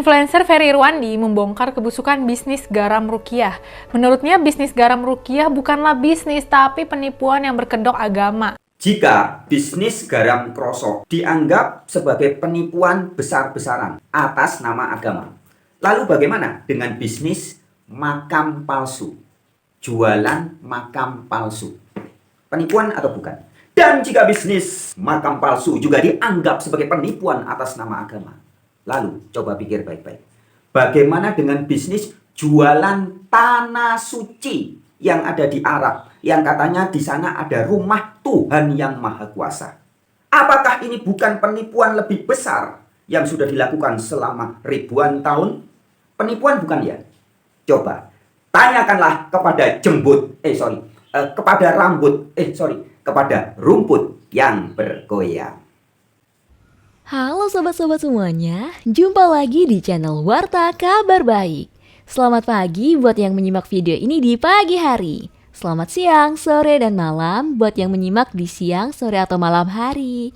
Influencer Ferry Irwandi membongkar kebusukan bisnis garam Ruqyah. Menurutnya bisnis garam Ruqyah bukanlah bisnis tapi penipuan yang berkedok agama. Jika bisnis garam krosok dianggap sebagai penipuan besar-besaran atas nama agama, lalu bagaimana dengan bisnis makam palsu? Jualan makam palsu. Penipuan atau bukan? Dan jika bisnis makam palsu juga dianggap sebagai penipuan atas nama agama, lalu coba pikir baik-baik. Bagaimana dengan bisnis jualan tanah suci yang ada di Arab, yang katanya di sana ada rumah Tuhan yang Maha Kuasa? Apakah ini bukan penipuan lebih besar yang sudah dilakukan selama ribuan tahun? Penipuan bukan ya? Coba tanyakanlah kepada kepada rumput yang bergoyang. Halo sobat-sobat semuanya, jumpa lagi di channel Warta Kabar Baik. Selamat pagi buat yang menyimak video ini di pagi hari. Selamat siang, sore, dan malam buat yang menyimak di siang, sore, atau malam hari.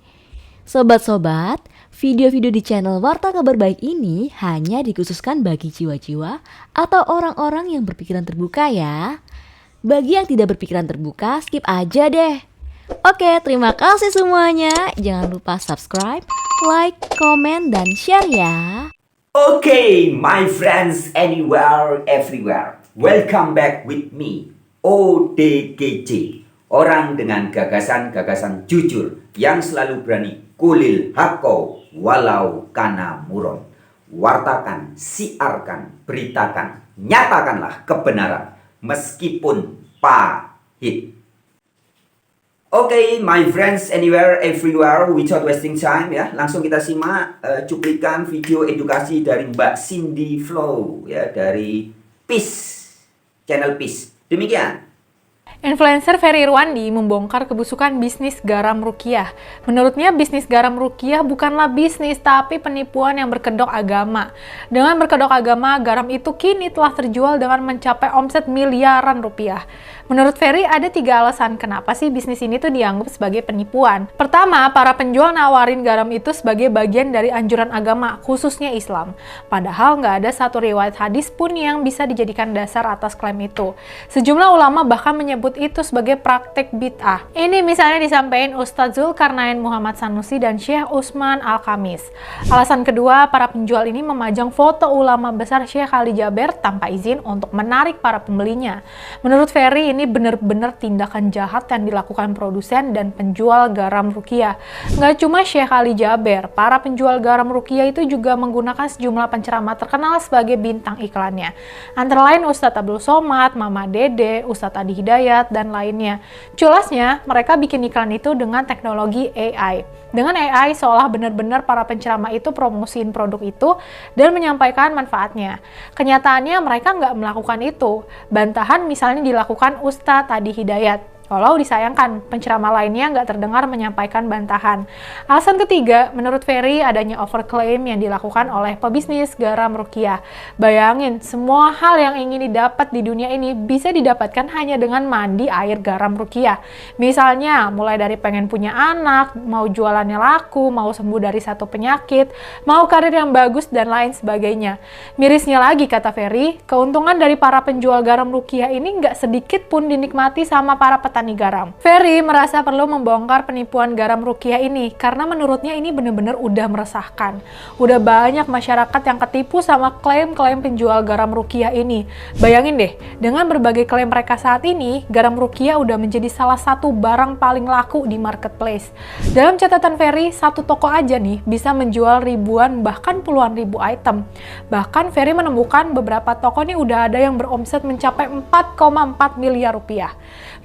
Sobat-sobat, video-video di channel Warta Kabar Baik ini hanya dikhususkan bagi jiwa-jiwa atau orang-orang yang berpikiran terbuka ya. Bagi yang tidak berpikiran terbuka, skip aja deh. Oke, terima kasih semuanya. Jangan lupa subscribe, like, komen, dan share ya. Okay, my friends anywhere, everywhere. Welcome back with me, ODGJ. Orang dengan gagasan-gagasan jujur yang selalu berani kulil hakko walau kana muron. Wartakan, siarkan, beritakan, nyatakanlah kebenaran meskipun pahit. Oke, my friends anywhere, everywhere, without wasting time ya. Langsung kita simak cuplikan video edukasi dari Mbak Cindy Flow ya, dari channel Peace. Demikian. Influencer Ferry Irwandi membongkar kebusukan bisnis garam Ruqyah. Menurutnya bisnis garam Ruqyah bukanlah bisnis tapi penipuan yang berkedok agama. Dengan berkedok agama, garam itu kini telah terjual dengan mencapai omset miliaran rupiah. Menurut Ferry ada 3 alasan kenapa sih bisnis ini tuh dianggap sebagai penipuan. Pertama, para penjual nawarin garam itu sebagai bagian dari anjuran agama, khususnya Islam. Padahal nggak ada satu riwayat hadis pun yang bisa dijadikan dasar atas klaim itu. Sejumlah ulama bahkan menyebut itu sebagai praktek bid'ah. Ini misalnya disampaikan Ustadz Zulkarnain Muhammad Sanusi dan Syekh Utsman Al-Khamis. Alasan kedua, para penjual ini memajang foto ulama besar Syekh Ali Jaber tanpa izin untuk menarik para pembelinya. Menurut Ferry, ini benar-benar tindakan jahat yang dilakukan produsen dan penjual garam Ruqyah. Nggak cuma Syekh Ali Jaber, para penjual garam Ruqyah itu juga menggunakan sejumlah penceramah terkenal sebagai bintang iklannya. Antara lain Ustadz Abdul Somad, Mama Dede, Ustadz Adi Hidayat, dan lainnya. Jelasnya, mereka bikin iklan itu dengan teknologi AI. Dengan AI, seolah benar-benar para penceramah itu promosiin produk itu dan menyampaikan manfaatnya. Kenyataannya, mereka nggak melakukan itu. Bantahan misalnya dilakukan Ustadz Adi Hidayat. Walau disayangkan, penceramah lainnya nggak terdengar menyampaikan bantahan. Alasan ketiga, menurut Ferry adanya overclaim yang dilakukan oleh pebisnis garam Ruqyah. Bayangin, semua hal yang ingin didapat di dunia ini bisa didapatkan hanya dengan mandi air garam Ruqyah. Misalnya, mulai dari pengen punya anak, mau jualannya laku, mau sembuh dari satu penyakit, mau karir yang bagus, dan lain sebagainya. Mirisnya lagi, kata Ferry, keuntungan dari para penjual garam Ruqyah ini nggak sedikit pun dinikmati sama para petani garam. Ferry merasa perlu membongkar penipuan garam Ruqyah ini karena menurutnya ini benar-benar udah meresahkan. Udah banyak masyarakat yang ketipu sama klaim-klaim penjual garam Ruqyah ini. Bayangin deh, dengan berbagai klaim mereka saat ini, garam Ruqyah udah menjadi salah satu barang paling laku di marketplace. Dalam catatan Ferry, satu toko aja nih bisa menjual ribuan bahkan puluhan ribu item. Bahkan Ferry menemukan beberapa toko nih udah ada yang beromset mencapai 4,4 miliar rupiah.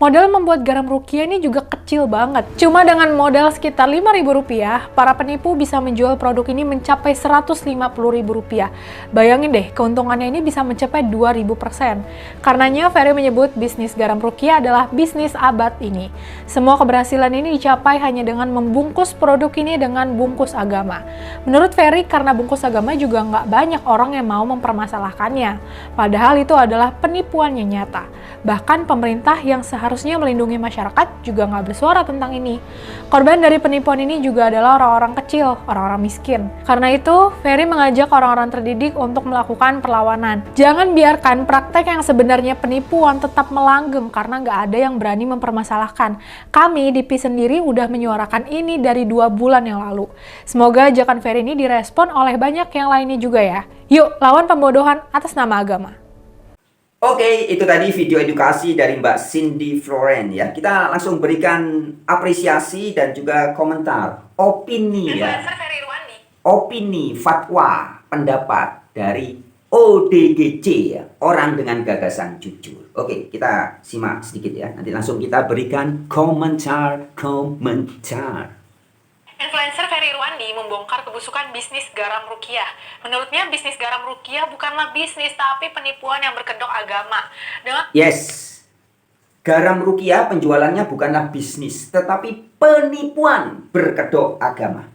Modal membuat garam Ruqyah ini juga kecil banget. Cuma dengan modal sekitar Rp5.000, para penipu bisa menjual produk ini mencapai Rp150.000. Bayangin deh, keuntungannya ini bisa mencapai 2000%. Karenanya Ferry menyebut bisnis garam Ruqyah adalah bisnis abad ini. Semua keberhasilan ini dicapai hanya dengan membungkus produk ini dengan bungkus agama. Menurut Ferry, karena bungkus agama juga nggak banyak orang yang mau mempermasalahkannya. Padahal itu adalah penipuan yang nyata. Bahkan pemerintah yang seharusnya melindungi masyarakat juga nggak bersuara tentang ini. Korban dari penipuan ini juga adalah orang-orang kecil, orang-orang miskin. Karena itu, Ferry mengajak orang-orang terdidik untuk melakukan perlawanan. Jangan biarkan praktek yang sebenarnya penipuan tetap melanggeng karena nggak ada yang berani mempermasalahkan. Kami di PI sendiri udah menyuarakan ini dari 2 bulan yang lalu. Semoga ajakan Ferry ini direspon oleh banyak yang lainnya juga ya. Yuk, lawan pembodohan atas nama agama. Oke, itu tadi video edukasi dari Mbak Cindy Floren ya. Kita langsung berikan apresiasi dan juga komentar, opini ya. Opini, fatwa, pendapat dari ODGJ ya, orang dengan gagasan jujur. Oke, kita simak sedikit ya. Nanti langsung kita berikan komentar. Influencer Ferry Irwandi membongkar kebusukan bisnis garam rukiah. Menurutnya bisnis garam rukiah bukanlah bisnis tapi penipuan yang berkedok agama. Yes, garam rukiah penjualannya bukanlah bisnis tetapi penipuan berkedok agama.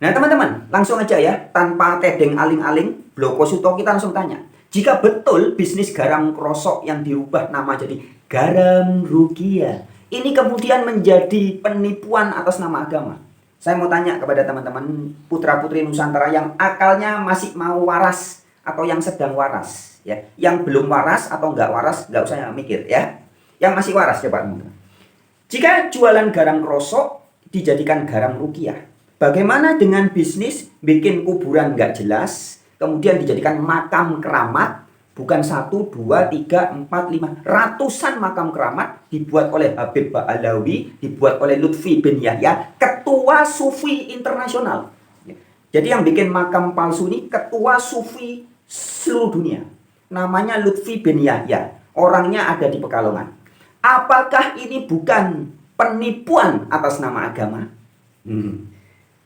Nah teman-teman, langsung aja ya, tanpa tedeng aling-aling, Bloko Suto kita langsung tanya. Jika betul bisnis garam krosok yang dirubah nama jadi garam rukiah, ini kemudian menjadi penipuan atas nama agama. Saya mau tanya kepada teman-teman putra-putri Nusantara yang akalnya masih mau waras atau yang sedang waras ya. Yang belum waras atau nggak waras nggak usah mikir ya. Yang masih waras coba teman-teman. Jika jualan garam krosok dijadikan garam rukiah, bagaimana dengan bisnis bikin kuburan nggak jelas kemudian dijadikan makam keramat? Bukan 1, 2, 3, 4, 5. Ratusan makam keramat dibuat oleh Habib Ba'alawi, dibuat oleh Lutfi bin Yahya, ketua sufi internasional. Jadi yang bikin makam palsu ini ketua sufi seluruh dunia. Namanya Lutfi bin Yahya. Orangnya ada di Pekalongan. Apakah ini bukan penipuan atas nama agama?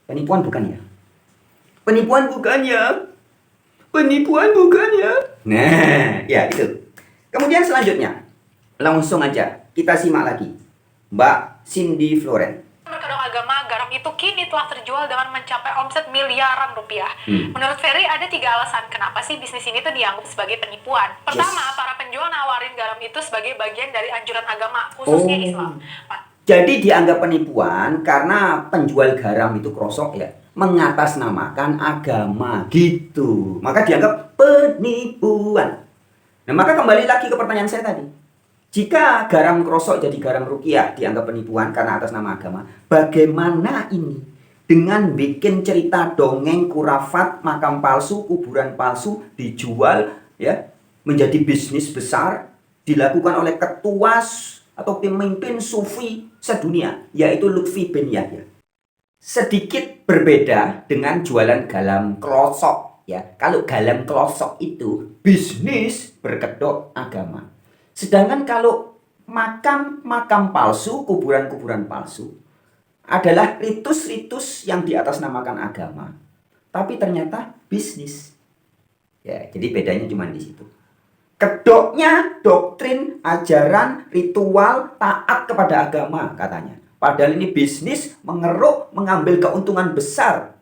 Penipuan bukan ya? Penipuan bukan ya? Penipuan bukan ya? Nah, ya itu. Kemudian selanjutnya, langsung aja kita simak lagi. Mbak Cindy Floren. Berkedok agama, garam itu kini telah terjual dengan mencapai omset miliaran rupiah. Menurut Ferry ada 3 alasan kenapa sih bisnis ini tuh dianggap sebagai penipuan. Pertama, para penjual nawarin garam itu sebagai bagian dari anjuran agama, khususnya Islam. Jadi dianggap penipuan karena penjual garam itu krosok ya, mengatasnamakan agama gitu. Maka dianggap penipuan. Nah, maka kembali lagi ke pertanyaan saya tadi. Jika garam krosok jadi garam rukiah dianggap penipuan karena atas nama agama, bagaimana ini dengan bikin cerita dongeng kurafat, makam palsu, kuburan palsu dijual ya menjadi bisnis besar dilakukan oleh ketua atau pemimpin sufi sedunia yaitu Lutfi bin Yahya. Sedikit berbeda dengan jualan garam klosok ya. Kalau garam klosok itu bisnis berkedok agama. Sedangkan kalau makam palsu, kuburan palsu adalah ritus-ritus yang diatasnamakan agama, tapi ternyata bisnis. Ya, jadi bedanya cuma di situ. Kedoknya doktrin, ajaran, ritual, taat kepada agama katanya. Padahal ini bisnis mengeruk, mengambil keuntungan besar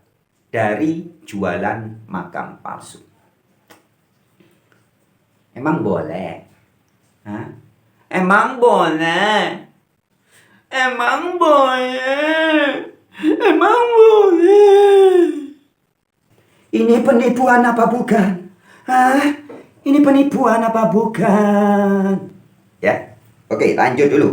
dari jualan makam palsu. Emang boleh? Hah? Emang boleh? Emang boleh? Emang boleh? Ini penipuan apa bukan? Hah? Ini penipuan apa bukan? Ya, oke lanjut dulu.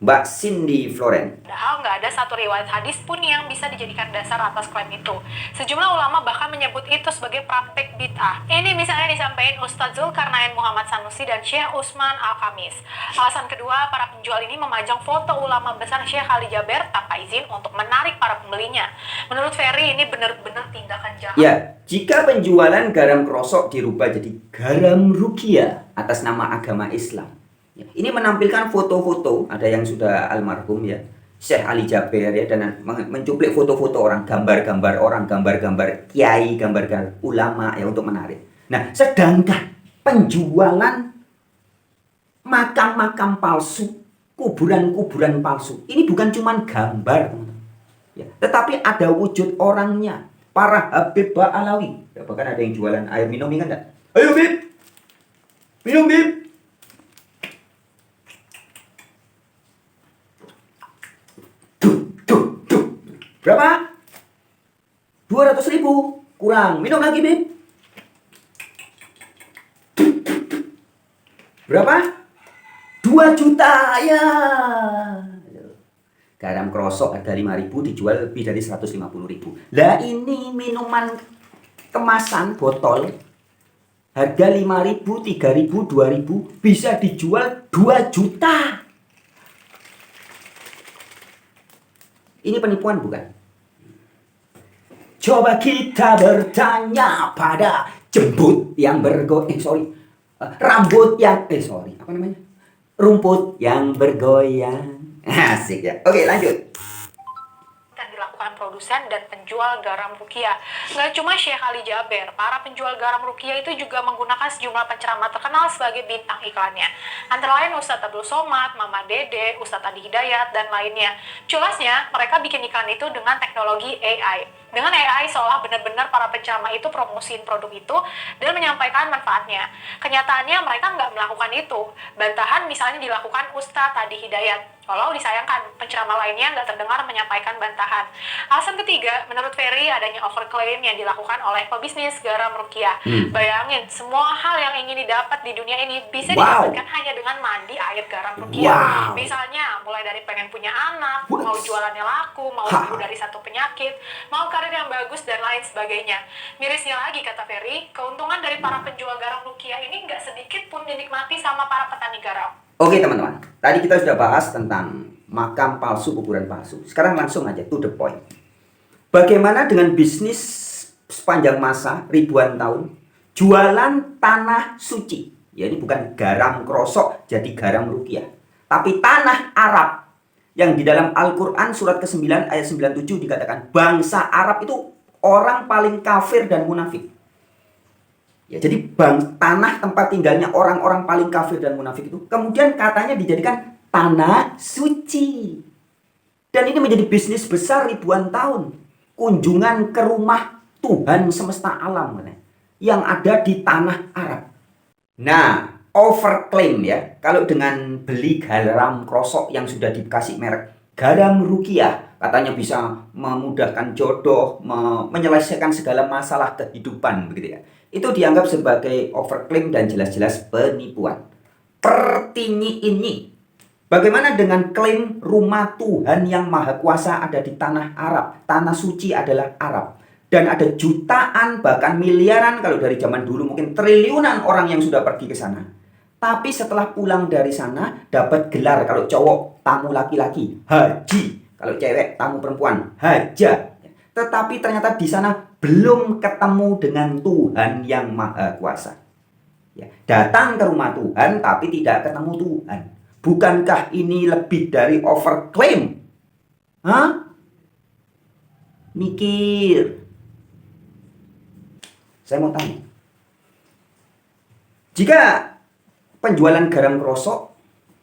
Mbak Cindy Floren. Padahal nggak ada satu riwayat hadis pun yang bisa dijadikan dasar atas klaim itu. Sejumlah ulama bahkan menyebut itu sebagai praktek bid'ah. Ini misalnya disampaikan Ustadz Zulkarnain Muhammad Sanusi dan Syekh Usman Al-Khamis. Alasan kedua, para penjual ini memajang foto ulama besar Syekh Ali Jaber tanpa izin untuk menarik para pembelinya. Menurut Ferry ini benar-benar tindakan jahat. Ya, jika penjualan garam krosok dirubah jadi garam rukiah atas nama agama Islam. Ini menampilkan foto-foto, ada yang sudah almarhum ya, Syekh Ali Jaber ya, dan mencuplik foto-foto orang, gambar-gambar kiai, gambar ulama ya untuk menarik. Nah, sedangkan penjualan makam-makam palsu, kuburan-kuburan palsu, ini bukan cuma gambar, ya, tetapi ada wujud orangnya, para Habib Ba'alawi. Ya, bahkan ada yang jualan air minum, ingat enggak? Ayo Bib, minum Bib. ribu. Kurang. Minum lagi, Bib. Berapa? 2 juta. Ya. Garam krosok harga 5.000 dijual lebih dari 150.000. Lah ini minuman kemasan botol harga 5.000, 3.000, 2.000 bisa dijual 2 juta. Ini penipuan bukan? Coba kita bertanya pada jembut yang rumput yang bergoyang. Asik ya. Oke, lanjut. Dilakukan produsen dan penjual garam Rukiah. Nggak cuma Syekh Ali Jaber, para penjual garam Rukiah itu juga menggunakan sejumlah penceramah terkenal sebagai bintang iklannya. Antara lain Ustadz Abdul Somad, Mama Dede, Ustadz Adi Hidayat, dan lainnya. Jelasnya, mereka bikin iklan itu dengan teknologi AI. Dengan AI seolah benar-benar para penceramah itu promosiin produk itu dan menyampaikan manfaatnya. Kenyataannya mereka nggak melakukan itu. Bantahan misalnya dilakukan Ustadz Adi Hidayat. Walau disayangkan, penceramah lainnya nggak terdengar menyampaikan bantahan. Alasan ketiga, menurut Ferry adanya overclaim yang dilakukan oleh pebisnis garam Rukiah. Bayangin, semua hal yang ingin didapat di dunia ini bisa didapatkan hanya dengan mandi air garam Rukiah. Misalnya, mulai dari pengen punya anak, mau jualannya laku, mau sembuh dari satu penyakit, mau karir yang bagus, dan lain sebagainya. Mirisnya lagi, kata Ferry, keuntungan dari para penjual garam Rukiah ini nggak sedikit pun dinikmati sama para petani garam. Oke teman-teman, tadi kita sudah bahas tentang makam palsu, kuburan palsu. Sekarang langsung aja to the point. Bagaimana dengan bisnis sepanjang masa, ribuan tahun, jualan tanah suci. Ya ini bukan garam krosok, jadi garam Rukiah. Tapi tanah Arab. Yang di dalam Al-Quran surat ke-9 ayat 97 dikatakan, bangsa Arab itu orang paling kafir dan munafik. Ya, jadi tanah tempat tinggalnya orang-orang paling kafir dan munafik itu kemudian katanya dijadikan tanah suci. Dan ini menjadi bisnis besar ribuan tahun. Kunjungan ke rumah Tuhan semesta alam yang ada di tanah Arab. Nah, overclaim ya. Kalau dengan beli garam krosok yang sudah dikasih merek garam Rukiah, katanya bisa memudahkan jodoh, menyelesaikan segala masalah kehidupan begitu ya. Itu dianggap sebagai overclaim dan jelas-jelas penipuan. Pertinyi ini. Bagaimana dengan klaim rumah Tuhan yang Maha Kuasa ada di tanah Arab? Tanah suci adalah Arab. Dan ada jutaan bahkan miliaran, kalau dari zaman dulu mungkin triliunan orang yang sudah pergi ke sana. Tapi setelah pulang dari sana dapat gelar, kalau cowok tamu laki-laki haji, kalau cewek tamu perempuan haja. Tetapi ternyata di sana belum ketemu dengan Tuhan yang Maha Kuasa. Ya, datang ke rumah Tuhan tapi tidak ketemu Tuhan. Bukankah ini lebih dari overclaim? Hah? Mikir. Saya mau tanya. Jika penjualan garam krosok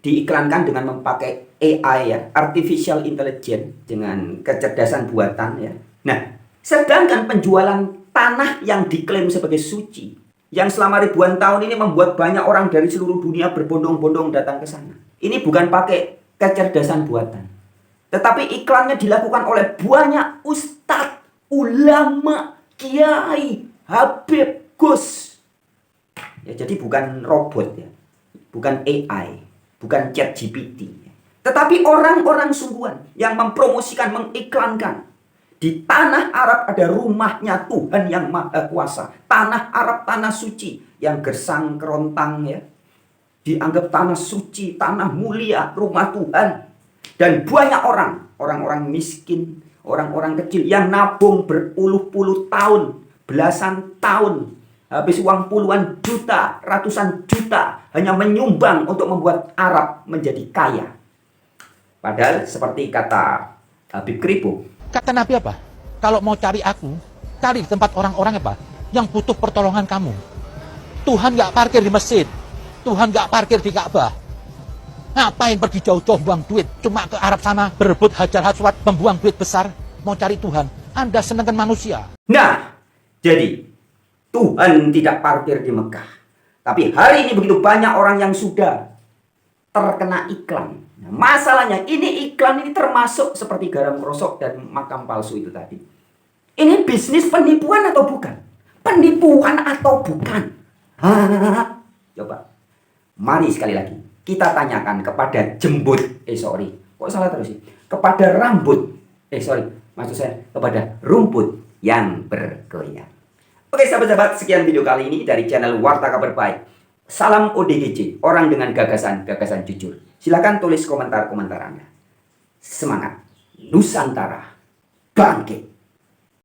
diiklankan dengan memakai AI ya, artificial intelligence dengan kecerdasan buatan ya. Nah, sedangkan penjualan tanah yang diklaim sebagai suci, yang selama ribuan tahun ini membuat banyak orang dari seluruh dunia berbondong-bondong datang ke sana. Ini bukan pakai kecerdasan buatan. Tetapi iklannya dilakukan oleh banyak ustadz, ulama, kiai, habib, gus. Ya, jadi bukan robot ya. Bukan AI, bukan ChatGPT. Tetapi orang-orang sungguhan yang mempromosikan, mengiklankan. Di tanah Arab ada rumahnya Tuhan yang Maha Kuasa. Tanah Arab, tanah suci. Yang gersang kerontang ya. Dianggap tanah suci, tanah mulia, rumah Tuhan. Dan banyak orang-orang miskin, orang-orang kecil yang nabung berpuluh-puluh tahun, belasan tahun. Habis uang puluhan juta, ratusan juta. Hanya menyumbang untuk membuat Arab menjadi kaya. Padahal seperti kata Habib Kripo, kata Nabi apa? Kalau mau cari aku, cari di tempat orang-orang apa? Yang butuh pertolongan kamu. Tuhan gak parkir di masjid. Tuhan gak parkir di Ka'bah. Ngapain pergi jauh-jauh buang duit? Cuma ke Arab sana berebut hajar aswad, membuang duit besar. Mau cari Tuhan. Anda senangkan manusia. Nah, jadi Tuhan tidak parkir di Mekah. Tapi hari ini begitu banyak orang yang sudah terkena iklan. Nah, masalahnya ini iklan ini termasuk seperti garam krosok dan makam palsu itu tadi. Ini bisnis penipuan atau bukan? Penipuan atau bukan? Hah? Coba. Mari sekali lagi kita tanyakan kepada jembut. Kok salah terus sih? Kepada rambut. Maksud saya kepada rumput yang bergoyang. Oke sahabat-sahabat, sekian video kali ini dari channel Warta Kabar Baik. Salam ODGJ, orang dengan gagasan jujur. Silakan tulis komentar-komentar Anda. Semangat, Nusantara bangkit.